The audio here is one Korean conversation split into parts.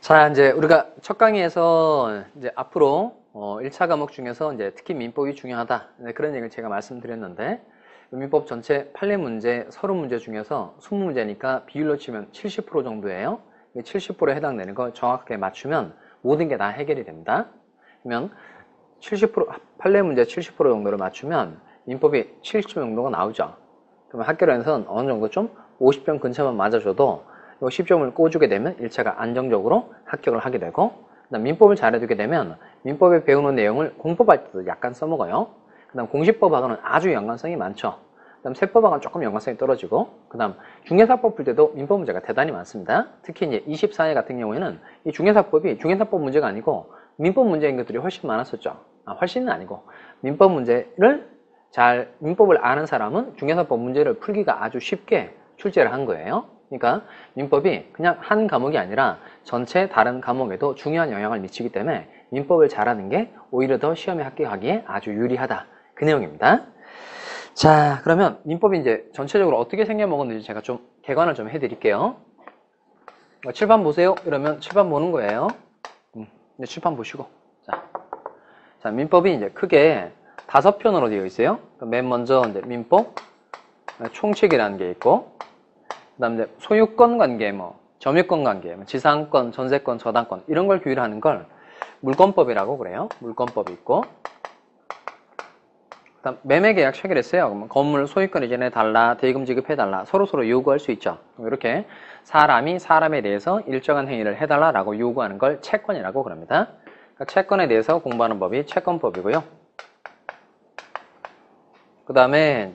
자, 이제 우리가 첫 강의에서 이제 앞으로 1차 과목 중에서 이제 특히 민법이 중요하다. 그런 얘기를 제가 말씀드렸는데, 민법 전체 판례 문제, 서론 문제 중에서 20문제니까 비율로 치면 70% 정도예요. 70%에 해당되는 걸 정확하게 맞추면 모든 게 다 해결이 됩니다. 그러면 70% 판례 문제 70% 정도를 맞추면 민법이 70 정도가 나오죠. 그러면 학교에서는 어느 정도 좀 50점 근처만 맞아줘도 10점을 꽂주게 되면 1차가 안정적으로 합격을 하게 되고, 그다음 민법을 잘해두게 되면 민법에 배우는 내용을 공법할 때도 약간 써먹어요. 그다음 공시법하고는 아주 연관성이 많죠. 그다음 세법하고는 조금 연관성이 떨어지고, 그다음 중개사법 풀 때도 민법 문제가 대단히 많습니다. 특히 이제 24회 같은 경우에는 이 중개사법이 중개사법 문제가 아니고 민법 문제인 것들이 훨씬 많았었죠. 훨씬은 아니고 민법 문제를 민법을 아는 사람은 중개사법 문제를 풀기가 아주 쉽게 출제를 한 거예요. 그러니까 민법이 그냥 한 과목이 아니라 전체 다른 과목에도 중요한 영향을 미치기 때문에 민법을 잘하는 게 오히려 더 시험에 합격하기에 아주 유리하다. 그 내용입니다. 자, 그러면 민법이 이제 전체적으로 어떻게 생겨먹었는지 제가 좀 개관을 좀 해드릴게요. 7번 보세요. 이러면 7번 보는 거예요. 이제 7번 보시고. 자, 민법이 이제 크게 5편으로 되어 있어요. 맨 먼저 이제 민법, 총칙이라는 게 있고, 그 다음에 소유권 관계, 점유권 관계, 지상권, 전세권, 저당권, 이런 걸 규율하는 걸 물권법이라고 그래요. 물권법이 있고, 그 다음 매매계약 체결했어요. 그러면 건물 소유권 이전해 달라, 대금 지급해 달라, 서로서로 요구할 수 있죠. 이렇게 사람이 사람에 대해서 일정한 행위를 해달라라고 요구하는 걸 채권이라고 그럽니다. 그러니까 채권에 대해서 공부하는 법이 채권법이고요. 그 다음에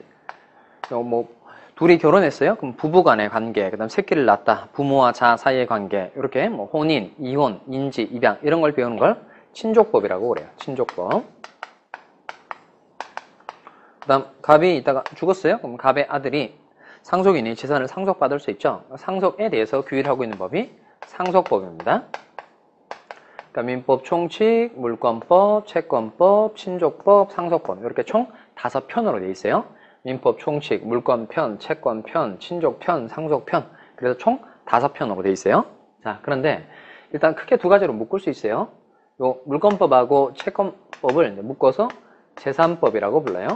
둘이 결혼했어요? 그럼 부부간의 관계, 그 다음 새끼를 낳았다, 부모와 자 사이의 관계, 이렇게 혼인, 이혼, 인지, 입양 이런 걸 배우는 걸 친족법이라고 그래요. 친족법. 그 다음 갑이 있다가 죽었어요? 그럼 갑의 아들이 상속인이 재산을 상속받을 수 있죠. 상속에 대해서 규율하고 있는 법이 상속법입니다. 그러니까 민법, 총칙, 물권법, 채권법, 친족법, 상속법 이렇게 총 5편으로 되어 있어요. 민법, 총칙, 물권편, 채권편, 친족편, 상속편. 그래서 총 5편으로 되어 있어요. 자, 그런데 일단 크게 두 가지로 묶을 수 있어요. 요 물권법하고 채권법을 묶어서 재산법이라고 불러요.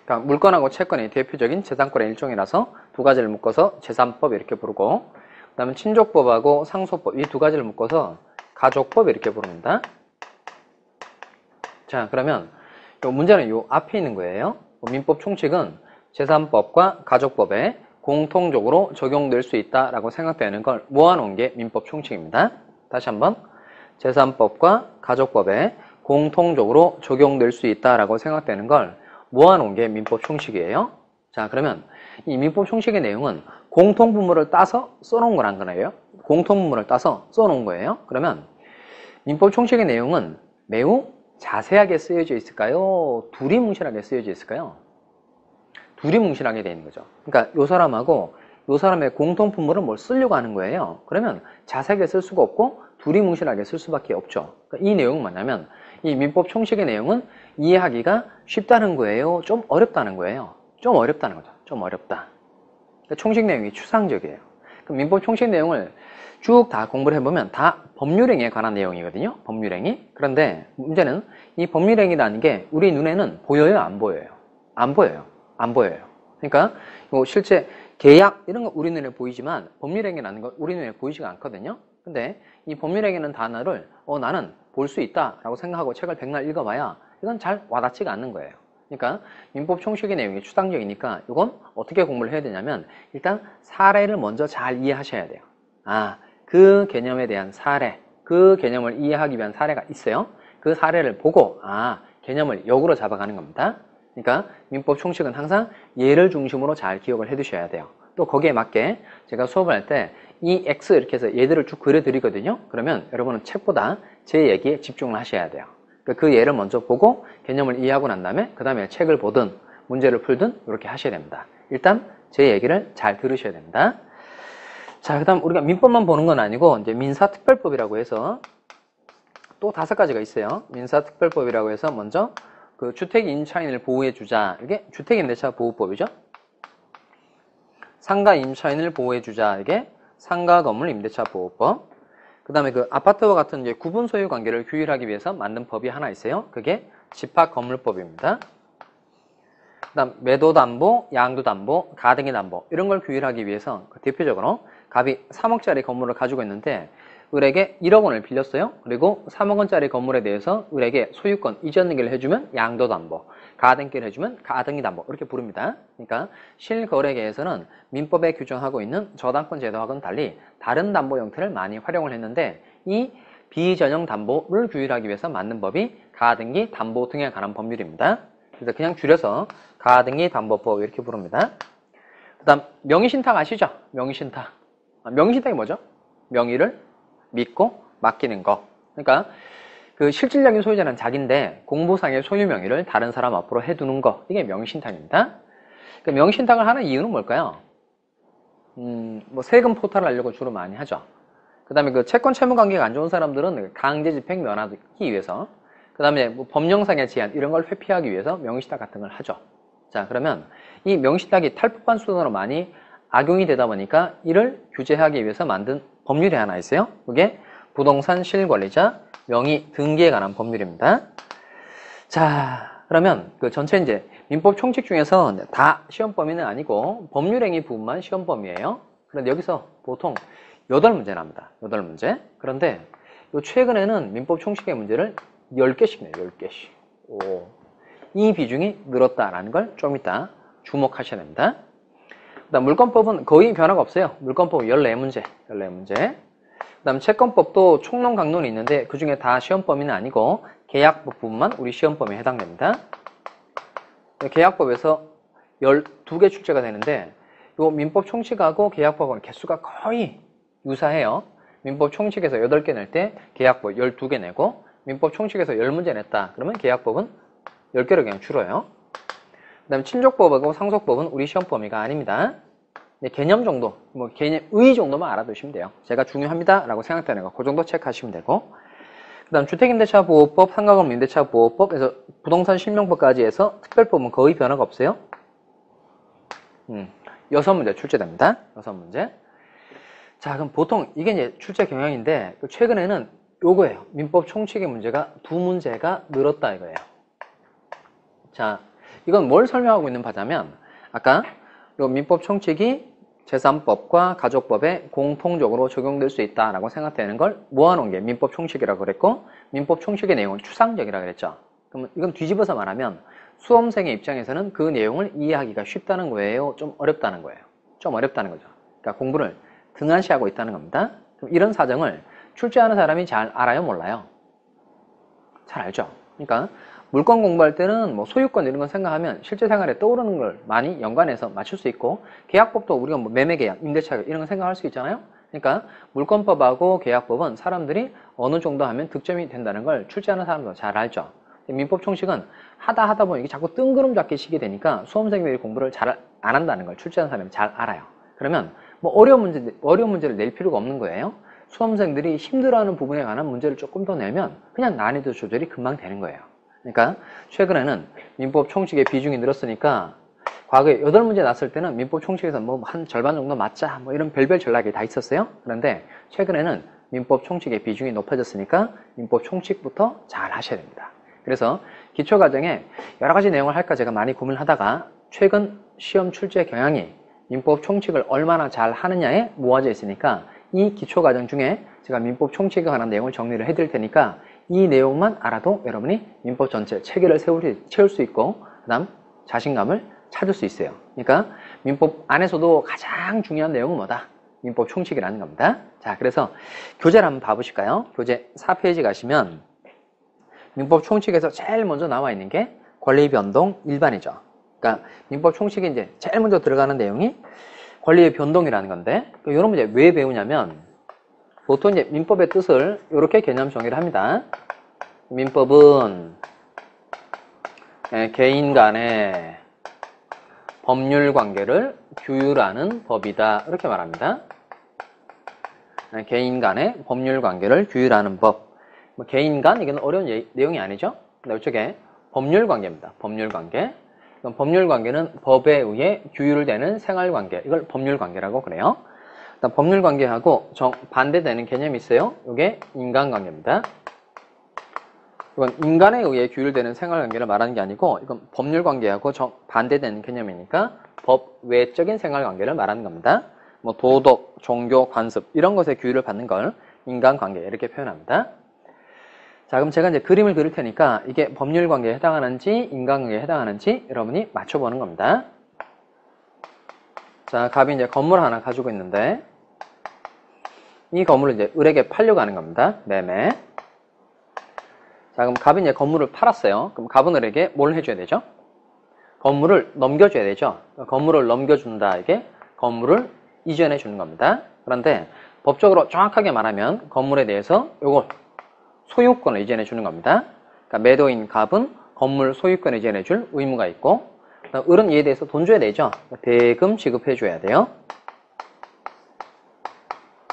그러니까 물권하고 채권이 대표적인 재산권의 일종이라서 두 가지를 묶어서 재산법 이렇게 부르고, 그 다음에 친족법하고 상속법 이 두 가지를 묶어서 가족법 이렇게 부릅니다. 자, 그러면 요 문제는 요 앞에 있는 거예요. 민법 총칙은 재산법과 가족법에 공통적으로 적용될 수 있다라고 생각되는 걸 모아놓은 게 민법 총칙입니다. 다시 한번 재산법과 가족법에 공통적으로 적용될 수 있다라고 생각되는 걸 모아놓은 게 민법 총칙이에요. 자, 그러면 이 민법 총칙의 내용은 공통분모를 따서 써놓은 거란 거예요. 공통분모를 따서 써놓은 거예요. 그러면 민법 총칙의 내용은 매우 자세하게 쓰여져 있을까요? 두리뭉실하게 쓰여져 있을까요? 두리뭉실하게 되어 있는 거죠. 그러니까 요 사람하고 요 사람의 공통분모를 뭘 쓰려고 하는 거예요. 그러면 자세하게 쓸 수가 없고 두리뭉실하게 쓸 수밖에 없죠. 그러니까 이 내용은 뭐냐면 이 민법 총칙의 내용은 이해하기가 쉽다는 거예요? 좀 어렵다는 거예요? 좀 어렵다는 거죠. 좀 어렵다. 그러니까 총칙 내용이 추상적이에요. 그럼 민법 총칙 내용을 쭉 다 공부를 해보면 다 법률행위에 관한 내용이거든요. 법률행위. 그런데 문제는 이 법률행위라는 게 우리 눈에는 보여요? 안 보여요? 안 보여요. 안 보여요. 그러니까 실제 계약 이런 거 우리 눈에 보이지만 법률행위라는 건 우리 눈에 보이지가 않거든요. 근데 이 법률행위라는 단어를 나는 볼 수 있다라고 생각하고 책을 백날 읽어봐야 이건 잘 와닿지가 않는 거예요. 그러니까 민법 총칙의 내용이 추상적이니까 이건 어떻게 공부를 해야 되냐면 일단 사례를 먼저 잘 이해하셔야 돼요. 그 개념에 대한 사례, 그 개념을 이해하기 위한 사례가 있어요. 그 사례를 보고 개념을 역으로 잡아가는 겁니다. 그러니까 민법 총칙은 항상 예를 중심으로 잘 기억을 해 두셔야 돼요. 또 거기에 맞게 제가 수업을 할 때 이 X 이렇게 해서 예들을 쭉 그려드리거든요. 그러면 여러분은 책보다 제 얘기에 집중을 하셔야 돼요. 그 예를 먼저 보고 개념을 이해하고 난 다음에 그 다음에 책을 보든 문제를 풀든 이렇게 하셔야 됩니다. 일단 제 얘기를 잘 들으셔야 됩니다. 자, 그 다음 우리가 민법만 보는 건 아니고 이제 민사특별법이라고 해서 또 5가지가 있어요. 민사특별법이라고 해서 먼저 그 주택 임차인을 보호해주자. 이게 주택임대차 보호법이죠. 상가 임차인을 보호해주자. 이게 상가 건물 임대차 보호법. 그 다음에 그 아파트와 같은 이제 구분 소유 관계를 규율하기 위해서 만든 법이 하나 있어요. 그게 집합건물법입니다. 그 다음 매도담보, 양도담보, 가등기담보 이런 걸 규율하기 위해서 대표적으로 갑이 3억짜리 건물을 가지고 있는데 을에게 1억 원을 빌렸어요. 그리고 3억 원짜리 건물에 대해서 을에게 소유권 이전 등기를 해주면 양도담보, 가등기를 해주면 가등기담보 이렇게 부릅니다. 그러니까 실거래계에서는 민법에 규정하고 있는 저당권 제도하고는 달리 다른 담보 형태를 많이 활용을 했는데 이 비전형 담보를 규율하기 위해서 만든 법이 가등기 담보 등에 관한 법률입니다. 그래서 그냥 줄여서 가등기 담보법 이렇게 부릅니다. 그 다음 명의신탁 아시죠? 명의신탁. 명의신탁이 뭐죠? 명의를 믿고 맡기는 거. 그러니까 그 실질적인 소유자는 자기인데 공부상의 소유 명의를 다른 사람 앞으로 해두는 거. 이게 명의신탁입니다. 그 명의신탁을 하는 이유는 뭘까요? 뭐 세금 포탈을 하려고 주로 많이 하죠. 그 다음에 그 채권 채무 관계가 안 좋은 사람들은 강제 집행 면하기 위해서, 그 다음에 뭐 법령상의 제한 이런 걸 회피하기 위해서 명의신탁 같은 걸 하죠. 자, 그러면 이 명의신탁이 탈법한 수단으로 많이 악용이 되다 보니까 이를 규제하기 위해서 만든 법률이 하나 있어요. 그게 부동산 실권리자 명의 등기에 관한 법률입니다. 자, 그러면 그 전체 이제 민법 총칙 중에서 다 시험 범위는 아니고 법률행위 부분만 시험 범위예요. 그런데 여기서 보통 8문제 납니다. 8문제. 그런데 요 최근에는 민법 총칙의 문제를 10개씩 내요. 10개씩. 오. 이 비중이 늘었다라는 걸 좀 이따 주목하셔야 됩니다. 그다음 물권법은 거의 변화가 없어요. 물권법 14문제. 14문제. 그다음 채권법도 총론 강론이 있는데 그중에 다 시험 범위는 아니고 계약법 부분만 우리 시험 범위에 해당됩니다. 계약법에서 12개 출제가 되는데 요 민법 총칙하고 계약법은 개수가 거의 유사해요. 민법 총칙에서 8개 낼 때 계약법 12개 내고 민법 총칙에서 10문제 냈다. 그러면 계약법은 10개로 그냥 줄어요. 그 다음에 친족법하고 상속법은 우리 시험 범위가 아닙니다. 개념 정도, 뭐 개념의 정도만 알아두시면 돼요. 제가 중요합니다 라고 생각되는 거, 그 정도 체크하시면 되고. 그 다음 주택임대차보호법, 상가건물 임대차보호법에서 부동산 실명법까지 해서 특별법은 거의 변화가 없어요. 6문제 출제됩니다. 6문제. 자, 그럼 보통 이게 이제 출제 경향인데 최근에는 요거예요. 민법 총칙의 문제가 2문제가 늘었다 이거예요. 자, 이건 뭘 설명하고 있는 바냐면 아까 요 민법 총칙이 제3법과 가족법에 공통적으로 적용될 수 있다라고 생각되는 걸 모아놓은 게 민법 총칙이라고 그랬고, 민법 총칙의 내용은 추상적이라고 그랬죠. 그러면 이건 뒤집어서 말하면 수험생의 입장에서는 그 내용을 이해하기가 쉽다는 거예요? 좀 어렵다는 거예요? 좀 어렵다는 거죠. 그러니까 공부를 등한시하고 있다는 겁니다. 그럼 이런 사정을 출제하는 사람이 잘 알아요? 몰라요? 잘 알죠? 그러니까 물건 공부할 때는 뭐 소유권 이런 거 생각하면 실제 생활에 떠오르는 걸 많이 연관해서 맞출 수 있고, 계약법도 우리가 뭐 매매계약, 임대차 이런 거 생각할 수 있잖아요. 그러니까 물권법하고 계약법은 사람들이 어느 정도 하면 득점이 된다는 걸 출제하는 사람도 잘 알죠. 민법 총칙은 하다 보면 이게 자꾸 뜬구름 잡기 시게 되니까 수험생들이 공부를 잘 안 한다는 걸 출제하는 사람이 잘 알아요. 그러면 뭐 어려운 문제를 낼 필요가 없는 거예요. 수험생들이 힘들어하는 부분에 관한 문제를 조금 더 내면 그냥 난이도 조절이 금방 되는 거예요. 그러니까 최근에는 민법 총칙의 비중이 늘었으니까 과거에 8문제 났을 때는 민법 총칙에서 뭐 한 절반 정도 맞자 뭐 이런 별별 전략이 다 있었어요. 그런데 최근에는 민법 총칙의 비중이 높아졌으니까 민법 총칙부터 잘 하셔야 됩니다. 그래서 기초과정에 여러 가지 내용을 할까 제가 많이 고민하다가 최근 시험 출제 경향이 민법 총칙을 얼마나 잘 하느냐에 모아져 있으니까 이 기초과정 중에 제가 민법 총칙에 관한 내용을 정리를 해드릴 테니까 이 내용만 알아도 여러분이 민법 전체 체계를 채울 수 있고 그 다음 자신감을 찾을 수 있어요. 그러니까 민법 안에서도 가장 중요한 내용은 뭐다? 민법 총칙이라는 겁니다. 자, 그래서 교재를 한번 봐보실까요? 교재 4페이지 가시면 민법 총칙에서 제일 먼저 나와 있는 게 권리 변동 일반이죠. 그러니까 민법 총칙에 이제 제일 먼저 들어가는 내용이 권리의 변동이라는 건데, 이런 문제 왜 배우냐면 보통 이제 민법의 뜻을 이렇게 개념 정의를 합니다. 민법은 개인 간의 법률 관계를 규율하는 법이다. 이렇게 말합니다. 개인 간의 법률 관계를 규율하는 법. 뭐 개인 간, 이건 어려운 내용이 아니죠. 근데 이쪽에 법률 관계입니다. 법률 관계. 법률 관계는 법에 의해 규율되는 생활 관계. 이걸 법률 관계라고 그래요. 법률 관계하고 반대되는 개념이 있어요. 이게 인간관계입니다. 이건 인간에 의해 규율되는 생활관계를 말하는 게 아니고 이건 법률 관계하고 반대되는 개념이니까 법 외적인 생활관계를 말하는 겁니다. 뭐 도덕, 종교, 관습 이런 것에 규율을 받는 걸 인간관계 이렇게 표현합니다. 자, 그럼 제가 이제 그림을 그릴 테니까 이게 법률 관계에 해당하는지 인간관계에 해당하는지 여러분이 맞춰보는 겁니다. 자, 갑이 이제 건물 하나 가지고 있는데 이 건물을 이제 을에게 팔려고 하는 겁니다. 매매. 자, 그럼 갑이 이제 건물을 팔았어요. 그럼 갑은 을에게 뭘 해줘야 되죠? 건물을 넘겨줘야 되죠. 건물을 넘겨준다. 이게 건물을 이전해 주는 겁니다. 그런데 법적으로 정확하게 말하면 건물에 대해서 요걸 소유권을 이전해 주는 겁니다. 그러니까 매도인 갑은 건물 소유권을 이전해 줄 의무가 있고 을은 이에 대해서 돈 줘야 되죠. 대금 지급해 줘야 돼요.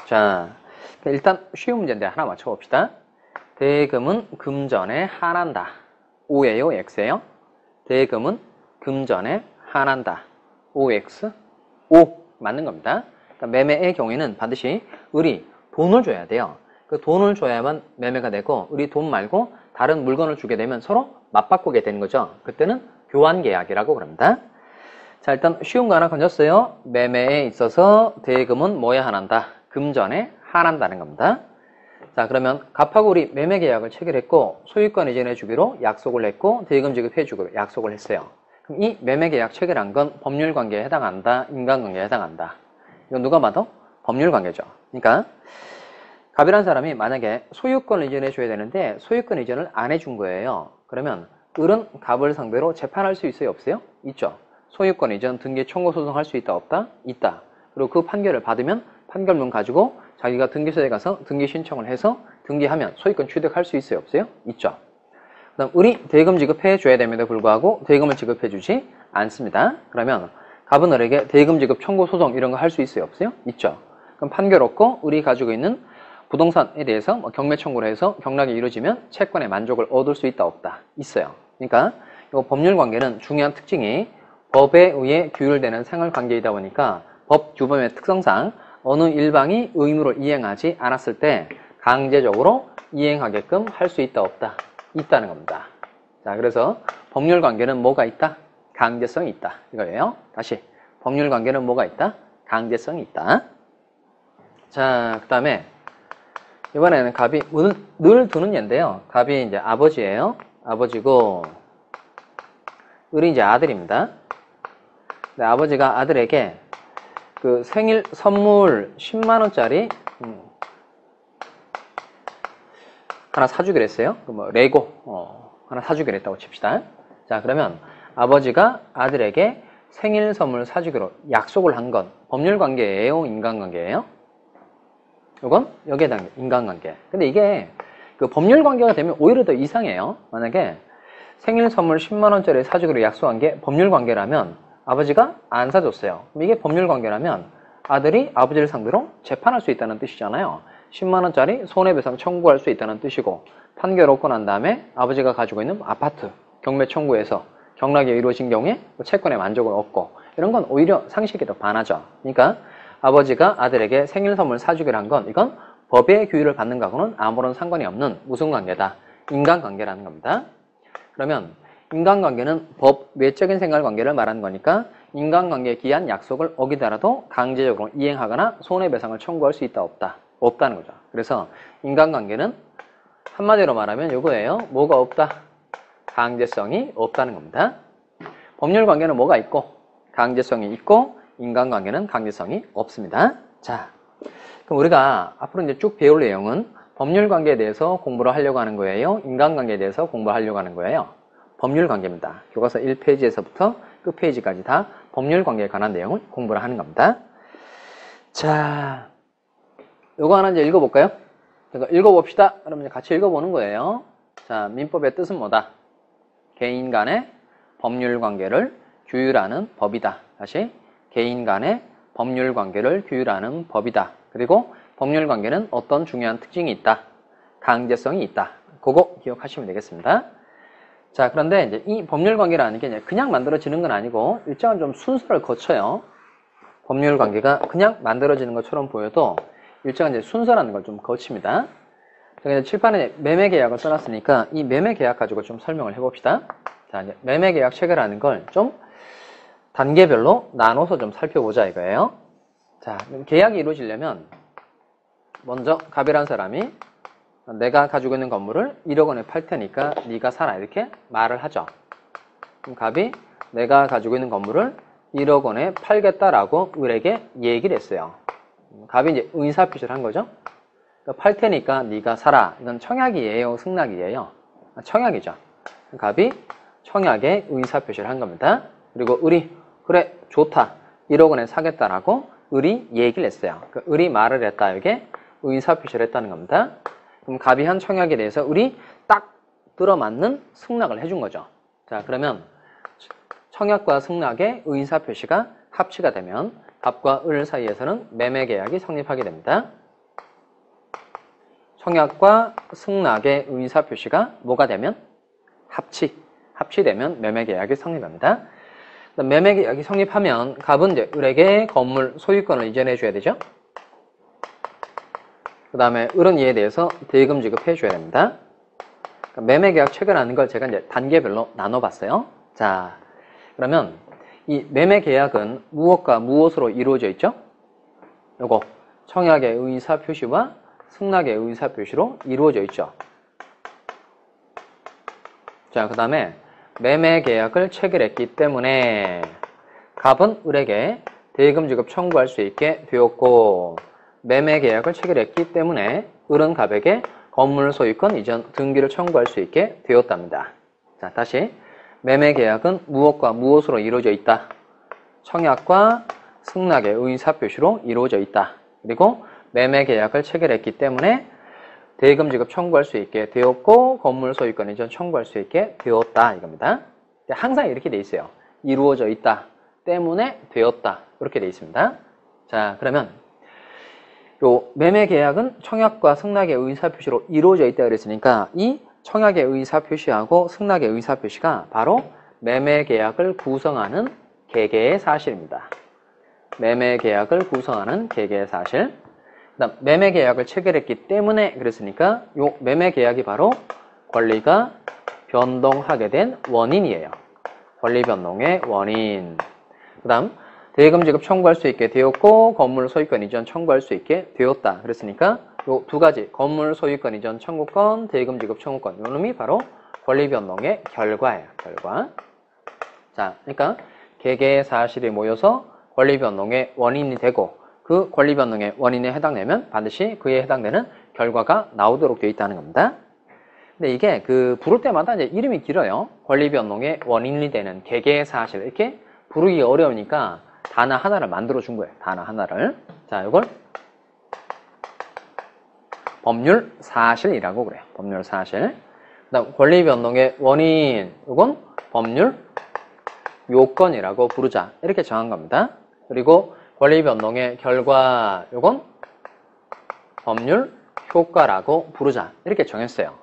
자, 일단 쉬운 문제인데 하나 맞춰봅시다. 대금은 금전에 한한다. O예요, X예요? 대금은 금전에 한한다. OX? O 맞는 겁니다. 그러니까 매매의 경우에는 반드시 을이 돈을 줘야 돼요. 그 돈을 줘야만 매매가 되고 을이 돈 말고 다른 물건을 주게 되면 서로 맞바꾸게 되는 거죠. 그때는 교환계약이라고 그럽니다. 자, 일단 쉬운 거 하나 건졌어요. 매매에 있어서 대금은 뭐에 한한다? 금전에 한한다는 겁니다. 자, 그러면 갑하고 을이 매매계약을 체결했고 소유권 이전해 주기로 약속을 했고 대금 지급해 주기로 약속을 했어요. 그럼 이 매매계약 체결한 건 법률관계에 해당한다? 인간관계에 해당한다? 이건 누가 봐도 법률관계죠. 그러니까 갑이라는 사람이 만약에 소유권을 이전해 줘야 되는데 소유권 이전을 안 해준 거예요. 그러면 을은 갑을 상대로 재판할 수 있어요? 없어요? 있죠. 소유권 이전 등기 청구 소송할 수 있다? 없다? 있다. 그리고 그 판결을 받으면 판결문 가지고 자기가 등기소에 가서 등기 신청을 해서 등기하면 소유권 취득할 수 있어요? 없어요? 있죠. 그 다음 을이 대금 지급해 줘야 됨에도 불구하고 대금을 지급해 주지 않습니다. 그러면 갑은 을에게 대금 지급 청구 소송 이런 거 할 수 있어요? 없어요? 있죠. 그럼 판결 없고 을이 가지고 있는 부동산에 대해서 경매 청구를 해서 경락이 이루어지면 채권의 만족을 얻을 수 있다? 없다? 있어요. 그러니까 이 법률관계는 중요한 특징이 법에 의해 규율되는 생활관계이다 보니까 법 규범의 특성상 어느 일방이 의무를 이행하지 않았을 때 강제적으로 이행하게끔 할 수 있다? 없다? 있다는 겁니다. 자, 그래서 법률관계는 뭐가 있다? 강제성이 있다. 이거예요. 다시 법률관계는 뭐가 있다? 강제성이 있다. 자, 그 다음에 이번에는 갑이 늘 두는 예인데요. 갑이 이제 아버지예요. 아버지고 을이 이제 아들입니다. 네, 아버지가 아들에게 그 생일 선물 10만원짜리 하나 사주기로 했어요. 뭐 레고 하나 사주기로 했다고 칩시다. 자, 그러면 아버지가 아들에게 생일 선물 사주기로 약속을 한 건 법률관계예요? 인간관계예요? 이건 여기에 해당해요. 인간관계. 근데 이게 그 법률관계가 되면 오히려 더 이상해요. 만약에 생일 선물 10만원짜리 사주기로 약속한 게 법률관계라면 아버지가 안 사줬어요. 그럼 이게 법률관계라면 아들이 아버지를 상대로 재판할 수 있다는 뜻이잖아요. 10만원짜리 손해배상 청구할 수 있다는 뜻이고 판결 얻고 난 다음에 아버지가 가지고 있는 아파트 경매 청구해서 경락이 이루어진 경우에 채권의 만족을 얻고 이런 건 오히려 상식이 더 반하죠. 그러니까 아버지가 아들에게 생일 선물 사주기로 한 건 이건 법의 규율을 받는 거하고는 아무런 상관이 없는 무슨 관계다? 인간관계라는 겁니다. 그러면 인간관계는 법 외적인 생활관계를 말하는 거니까 인간관계에 기한 약속을 어기더라도 강제적으로 이행하거나 손해배상을 청구할 수 있다? 없다? 없다는 거죠. 그래서 인간관계는 한마디로 말하면 이거예요. 뭐가 없다? 강제성이 없다는 겁니다. 법률관계는 뭐가 있고? 강제성이 있고 인간관계는 강제성이 없습니다. 자, 그럼 우리가 앞으로 이제 쭉 배울 내용은 법률관계에 대해서 공부를 하려고 하는 거예요? 인간관계에 대해서 공부를 하려고 하는 거예요? 법률관계입니다. 교과서 1페이지에서부터 끝페이지까지 다 법률관계에 관한 내용을 공부를 하는 겁니다. 자, 요거 하나 이제 읽어볼까요? 이거 읽어봅시다. 그러면 같이 읽어보는 거예요. 자, 민법의 뜻은 뭐다? 개인 간의 법률관계를 규율하는 법이다. 다시 개인 간의 법률관계를 규율하는 법이다. 그리고 법률관계는 어떤 중요한 특징이 있다? 강제성이 있다. 그거 기억하시면 되겠습니다. 자, 그런데 이제 이 법률관계라는 게 그냥 만들어지는 건 아니고 일정한 좀 순서를 거쳐요. 법률 관계가 그냥 만들어지는 것처럼 보여도 일정한 이제 순서라는 걸 좀 거칩니다. 제가 이제 칠판에 매매 계약을 써놨으니까 이 매매 계약 가지고 좀 설명을 해봅시다. 자, 이제 매매 계약 체결하는 걸 좀 단계별로 나눠서 좀 살펴보자 이거예요. 자, 계약이 이루어지려면 먼저 갑이라는 사람이 내가 가지고 있는 건물을 1억 원에 팔 테니까 네가 사라 이렇게 말을 하죠. 그럼 갑이 내가 가지고 있는 건물을 1억 원에 팔겠다라고 을에게 얘기를 했어요. 갑이 이제 의사표시를 한 거죠. 그러니까 팔 테니까 네가 사라. 이건 청약이에요, 승낙이에요? 청약이죠. 갑이 청약에 의사표시를 한 겁니다. 그리고 을이 그래 좋다 1억 원에 사겠다라고 을이 얘기를 했어요. 그 을이 말을 했다. 이게 의사표시를 했다는 겁니다. 그럼 갑이 한 청약에 대해서 을이 딱 들어맞는 승낙을 해준 거죠. 자, 그러면 청약과 승낙의 의사표시가 합치가 되면 갑과 을 사이에서는 매매계약이 성립하게 됩니다. 청약과 승낙의 의사표시가 뭐가 되면? 합치되면 매매계약이 성립합니다. 매매계약이 성립하면 갑은 이제 을에게 건물 소유권을 이전해 줘야 되죠. 그 다음에 을은 이에 대해서 대금 지급해 줘야 됩니다. 매매계약 체결하는 걸 제가 이제 단계별로 나눠봤어요. 자, 그러면 이 매매계약은 무엇과 무엇으로 이루어져 있죠? 요거 청약의 의사표시와 승낙의 의사표시로 이루어져 있죠. 자, 그 다음에 매매계약을 체결했기 때문에 갑은 을에게 대금 지급 청구할 수 있게 되었고 매매계약을 체결했기 때문에 을은 갑에게 건물 소유권 이전 등기를 청구할 수 있게 되었답니다. 자, 다시 매매계약은 무엇과 무엇으로 이루어져 있다? 청약과 승낙의 의사표시로 이루어져 있다. 그리고 매매계약을 체결했기 때문에 대금 지급 청구할 수 있게 되었고 건물 소유권 이전 청구할 수 있게 되었다 이겁니다. 항상 이렇게 돼 있어요. 이루어져 있다 때문에 되었다 이렇게 돼 있습니다. 자, 그러면 요 매매계약은 청약과 승낙의 의사표시로 이루어져 있다 그랬으니까 이 청약의 의사표시하고 승낙의 의사표시가 바로 매매계약을 구성하는 계계의 사실입니다. 매매계약을 구성하는 계계의 사실. 그다음 매매계약을 체결했기 때문에 그랬으니까 요 매매계약이 바로 권리가 변동하게 된 원인이에요. 권리 변동의 원인. 그다음 대금 지급 청구할 수 있게 되었고 건물 소유권 이전 청구할 수 있게 되었다. 그랬으니까 요 두 가지 건물 소유권 이전 청구권, 대금 지급 청구권 요 놈이 바로 권리 변동의 결과예요. 결과. 자, 그러니까 계계의 사실이 모여서 권리 변동의 원인이 되고 그 권리 변동의 원인에 해당되면 반드시 그에 해당되는 결과가 나오도록 되어 있다는 겁니다. 근데 이게 그 부를 때마다 이제 이름이 길어요. 권리 변동의 원인이 되는 계계의 사실 이렇게 부르기 어려우니까 단어 하나를 만들어 준 거예요. 단어 하나를. 자, 이걸 법률 사실이라고 그래요. 법률 사실. 그다음 권리 변동의 원인 이건 법률 요건이라고 부르자. 이렇게 정한 겁니다. 그리고 권리 변동의 결과 이건 법률 효과라고 부르자. 이렇게 정했어요.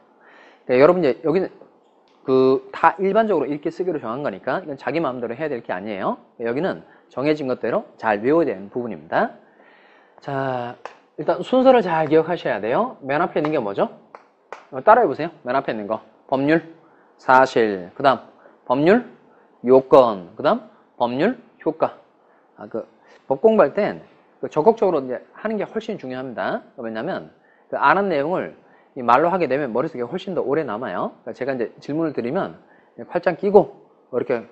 그러니까 여러분 이제 여기는 그 다 일반적으로 이렇게 쓰기로 정한 거니까 이건 자기 마음대로 해야 될 게 아니에요. 여기는 정해진 것대로 잘 외워야 되는 부분입니다. 자, 일단 순서를 잘 기억하셔야 돼요. 맨 앞에 있는 게 뭐죠? 따라해 보세요. 맨 앞에 있는 거. 법률, 사실, 그 다음 법률, 요건, 그 다음 법률, 효과. 법 공부할 땐 적극적으로 이제 하는 게 훨씬 중요합니다. 왜냐면 그 아는 내용을 이 말로 하게 되면 머릿속에 훨씬 더 오래 남아요. 그러니까 제가 이제 질문을 드리면 팔짱 끼고 이렇게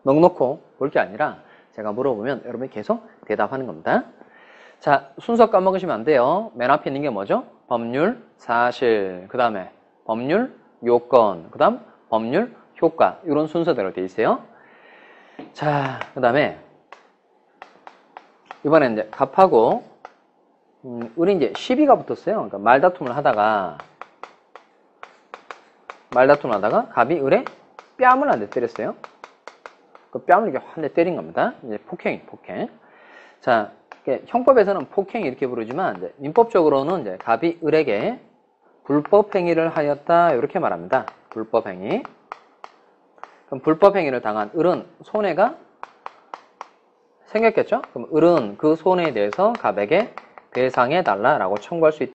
넉넉고 볼 게 아니라 제가 물어보면 여러분이 계속 대답하는 겁니다. 자, 순서 까먹으시면 안 돼요. 맨 앞에 있는 게 뭐죠? 법률, 사실, 그 다음에 법률, 요건, 그 다음 법률, 효과 이런 순서대로 돼 있어요. 자, 그 다음에 이번엔 이제 갑하고 우리 이제 시비가 붙었어요. 그러니까 말다툼을 하다가 갑이 을에 뺨을 한 대 때렸어요. 그 뺨을 이렇게 한 대 때린 겁니다. 이제 폭행. 자, 형법에서는 폭행 이렇게 부르지만 이제 민법적으로는 이제 갑이 을에게 불법 행위를 하였다 이렇게 말합니다. 불법 행위. 그럼 불법 행위를 당한 을은 손해가 생겼겠죠? 그럼 을은 그 손해에 대해서 갑에게 배상해달라라고 청구할 수 있다.